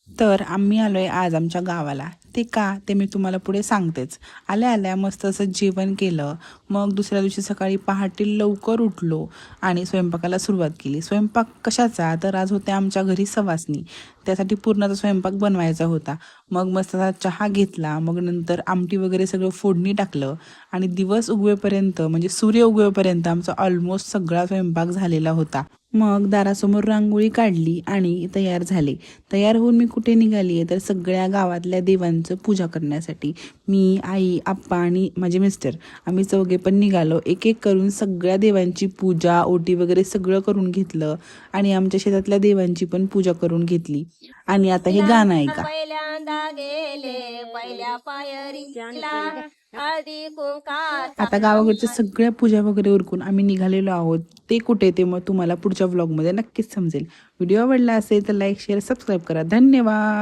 तर आम्ही आलोय आज आमच्या गावाला. ते का ते मी तुम्हाला पुढे सांगतेच. आल्या आल्या मस्त असं जेवण केलं. मग दुसऱ्या दिवशी सकाळी पहाटे लवकर उठलो आणि स्वयंपाकाला सुरुवात केली. स्वयंपाक कशाचा? तर आज होत्या आमच्या घरी सवासणी. त्यासाठी पूर्णचा स्वयंपाक बनवायचा होता. मग मस्त असा चहा घेतला. मग नंतर आमटी वगैरे सगळं फोडणी टाकलं आणि दिवस उगवेपर्यंत म्हणजे सूर्य उगवेपर्यंत आमचा ऑलमोस्ट सगळा स्वयंपाक झालेला होता. मग दारासमोर रांगोळी काढली आणि तयार झाले. तयार होऊन मी कुठे निघाली आहे तर सगळ्या गावातल्या देवांचं पूजा करण्यासाठी. मी, आई, आप्पा आणि माझे मिस्टर आम्ही चौघे पण निघालो. एक एक करून सगळ्या देवांची पूजा, ओटी वगैरे सगळं करून घेतलं आणि आमच्या शेतातल्या देवांची पण पूजा करून घेतली. आणि आता हे गाणं ऐका. पहिल्यांदा गेले पहिल्या पायरीला हळदी कुंकाचा आता गावाकडच्या सगळ्या पूजा वगैरे उरकून आम्ही निघालेलो आहोत. ते कुठे ते मग तुम्हाला पुढच्या व्लॉगमध्ये नक्कीच समजेल. व्हिडिओ आवडला असेल तर लाईक, शेअर, सबस्क्राईब करा. धन्यवाद.